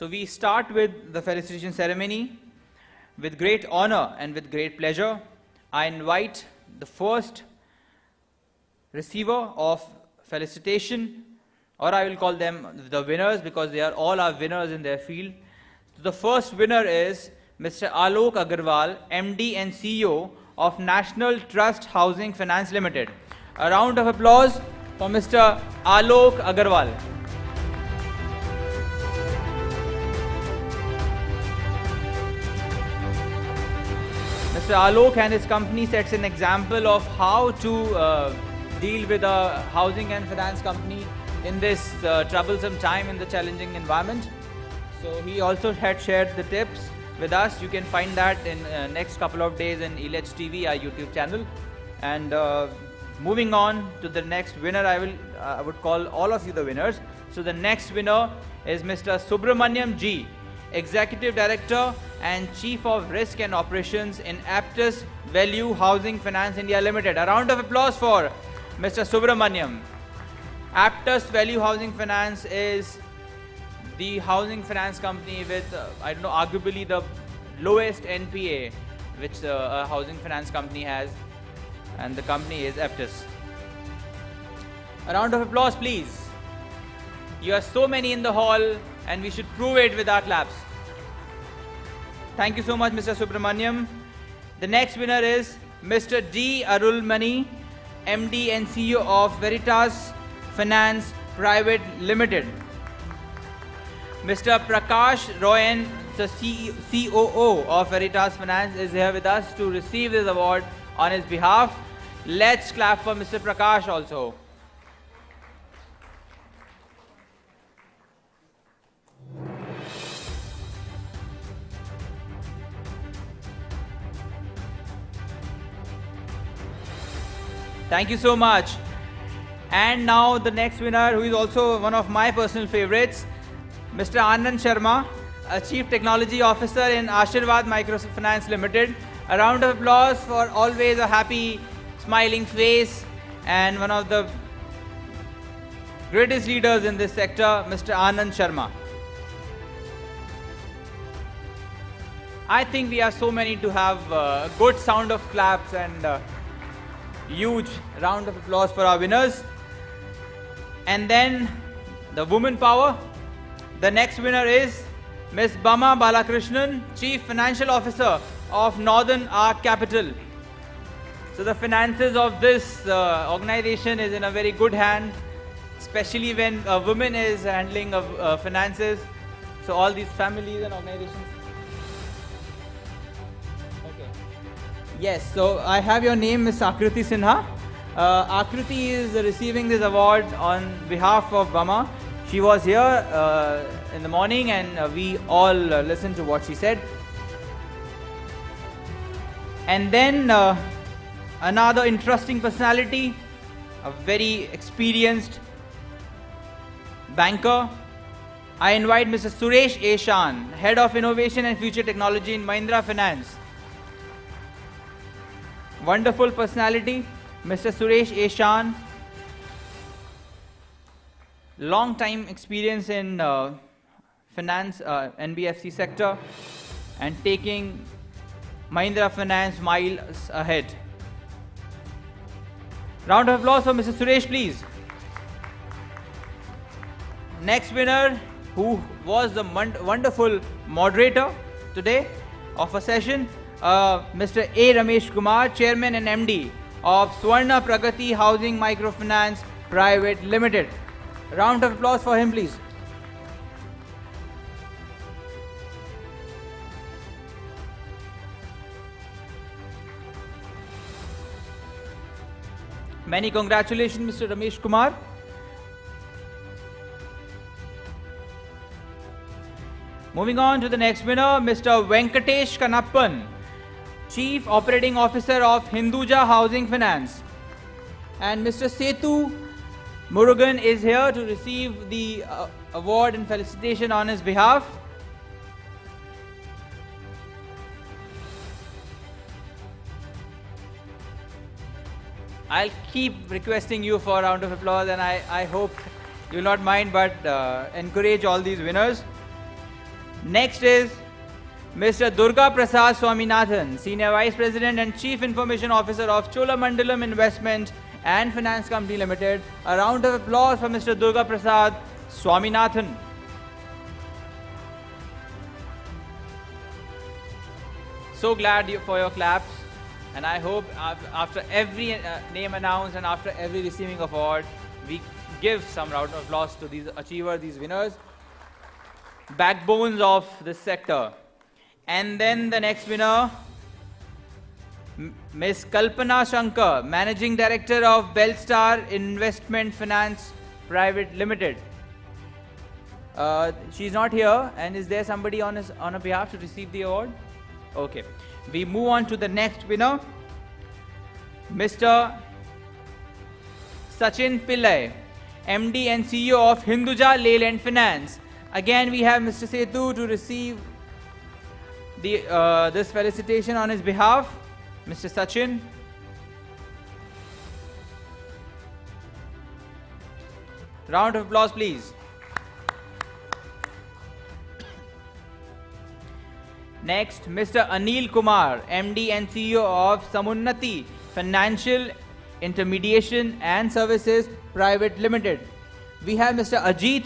So we start with the felicitation ceremony. With great honor and with great pleasure, I invite the first receiver of felicitation, or I will call them the winners because they are all our winners in their field. So the first winner is Mr. Alok Agarwal, MD and CEO of National Trust Housing Finance Limited. A round of applause for Mr. Alok Agarwal. Mr. Alok and his company sets an example of how to deal with a housing and finance company in this troublesome time in the challenging environment. So he also had shared the tips with us. You can find that in next couple of days in Elets TV, our YouTube channel. And moving on to the next winner, I would call all of you the winners. So the next winner is Mr. Subramaniam G, Executive Director and Chief of Risk and Operations in Aptus Value Housing Finance India Limited. A round of applause for Mr. Subramaniam. Aptus Value Housing Finance is the housing finance company with, arguably the lowest NPA which a housing finance company has, and the company is Aptus. A round of applause, please. You are so many in the hall, and we should prove it with our claps. Thank you so much, Mr. Subramaniam. The next winner is Mr. D. Arulmani, MD and CEO of Veritas Finance Private Limited. Mr. Prakash Royan, the COO of Veritas Finance, is here with us to receive this award on his behalf. Let's clap for Mr. Prakash also. Thank you so much. And now the next winner, who is also one of my personal favorites, Mr. Anand Sharma, a Chief Technology Officer in Ashirwad Microfinance Limited. A round of applause for always a happy, smiling face and one of the greatest leaders in this sector, Mr. Anand Sharma. I think we are so many to have a good sound of claps and huge round of applause for our winners. And then the woman power. The next winner is Ms. Bama Balakrishnan, Chief Financial Officer of Northern Arc Capital. So the finances of this organization is in a very good hand, especially when a woman is handling finances. So all these families and organizations. Yes, so I have your name, Ms. Akriti Sinha. Akriti is receiving this award on behalf of Bama. She was here in the morning and we all listened to what she said. And then another interesting personality, a very experienced banker. I invite Mr. Suresh Eshan, Head of Innovation and Future Technology in Mahindra Finance. Wonderful personality, Mr. Suresh Eshan. Long time experience in finance, NBFC sector, and taking Mahindra Finance miles ahead. Round of applause for Mr. Suresh, please. Next winner, who was the wonderful moderator today of a session, Mr. A. Ramesh Kumar, Chairman and MD of Swarna Pragati Housing Microfinance Private Limited. Round of applause for him, please. Many congratulations, Mr. Ramesh Kumar. Moving on to the next winner, Mr. Venkatesh Kanappan, Chief Operating Officer of Hinduja Housing Finance. And Mr. Setu Murugan is here to receive the award and felicitation on his behalf. I'll keep requesting you for a round of applause, and I hope you'll not mind, but encourage all these winners. Next is Mr. Durga Prasad Swaminathan, Senior Vice President and Chief Information Officer of Cholamandalam Investment and Finance Company Limited. A round of applause for Mr. Durga Prasad Swaminathan. So glad for your claps, and I hope after every name announced and after every receiving of award, we give some round of applause to these achievers, these winners, backbones of this sector. And then the next winner, Ms. Kalpana Shankar, Managing Director of Belstar Investment Finance Private Limited. She's not here, and is there somebody on her behalf to receive the award? Okay. We move on to the next winner, Mr. Sachin Pillai, MD and CEO of Hinduja Leyland Finance. Again, we have Mr. Setu to receive this felicitation on his behalf. Mr. Sachin. Round of applause, please. Next, Mr. Anil Kumar, MD and CEO of Samunnati Financial Intermediation and Services Private Limited. We have Mr. Ajit.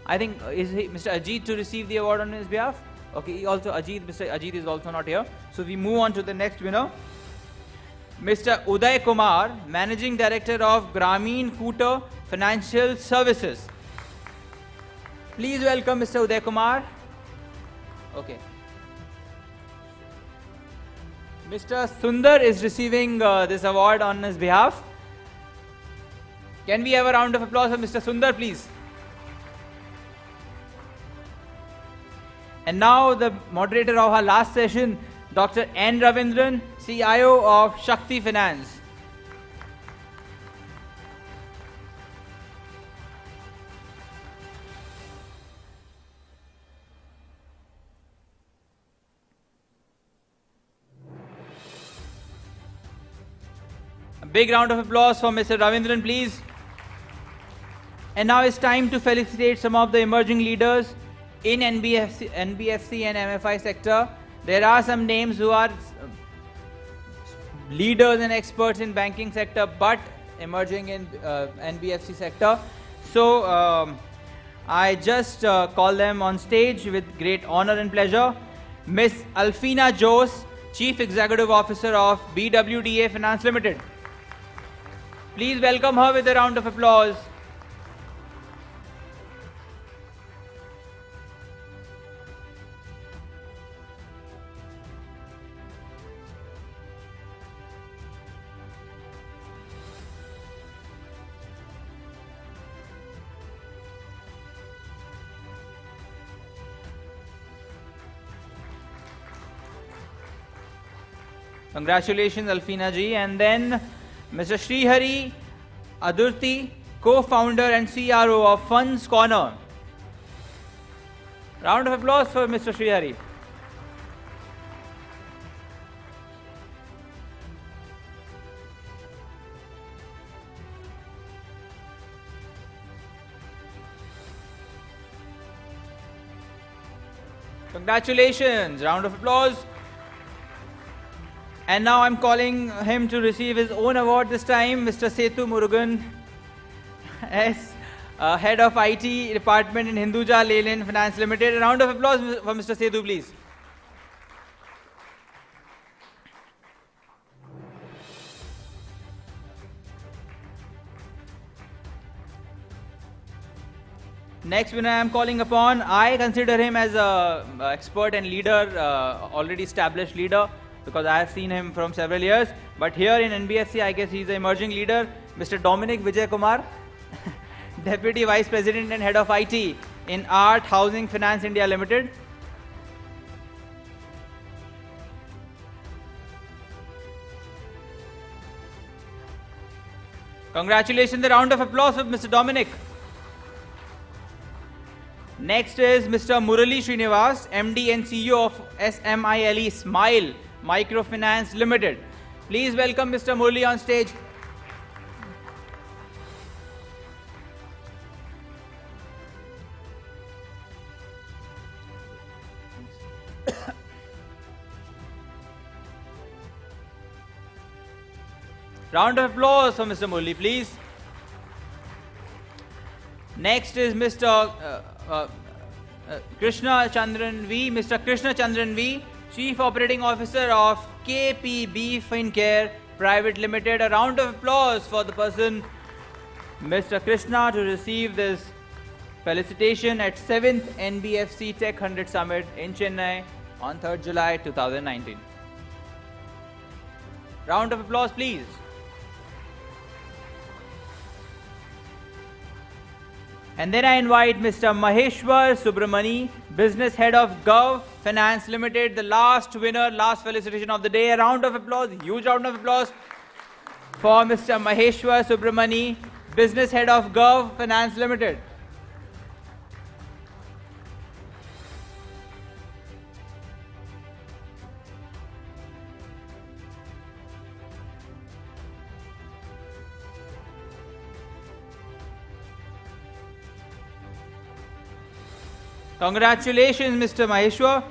I think is Mr. Ajit to receive the award on his behalf? Okay, Mr. Ajit is also not here. So we move on to the next winner. Mr. Uday Kumar, Managing Director of Grameen Kuta Financial Services. Please welcome Mr. Uday Kumar. Okay. Mr. Sundar is receiving this award on his behalf. Can we have a round of applause for Mr. Sundar, please? And now the moderator of our last session, Dr. N. Ravindran, CIO of Shakti Finance. A big round of applause for Mr. Ravindran, please. And now it's time to felicitate some of the emerging leaders in NBFC and MFI sector. There are some names who are leaders and experts in banking sector but emerging in NBFC sector. So I just call them on stage with great honor and pleasure. Miss Alfina Jose, Chief Executive Officer of BWDA Finance Limited. Please welcome her with a round of applause. Congratulations, Alfina ji. And then Mr. Srihari Adurti, co-founder and CRO of Funds Corner. Round of applause for Mr. Srihari. Congratulations. Round of applause. And now I'm calling him to receive his own award this time, Mr. Setu Murugan, as Head of IT Department in Hinduja Leyland Finance Limited. A round of applause for Mr. Setu, please. Next winner I am calling upon, I consider him as an expert and leader, already established leader, because I have seen him from several years. But here in NBFC, I guess he's an emerging leader, Mr. Dominic Vijay Kumar, Deputy Vice President and Head of IT in Art Housing Finance India Limited. Congratulations, a round of applause for Mr. Dominic. Next is Mr. Murali Srinivas, MD and CEO of SMILE Smile Microfinance Limited. Please welcome Mr. Murali on stage. Round of applause for Mr. Murli, please. Next is Mr. Krishna Chandran V. Mr. Krishna Chandran V, Chief Operating Officer of KPB Fincare Private Limited. A round of applause for the person, Mr. Krishna, to receive this felicitation at 7th NBFC Tech 100 Summit in Chennai on 3rd July 2019. Round of applause, please. And then I invite Mr. Maheshwar Subramani, Business Head of Gov Finance Limited, the last winner, last felicitation of the day. A round of applause, huge round of applause for Mr. Maheshwar Subramani, Business Head of Gov Finance Limited. Congratulations, Mr. Maheshwar.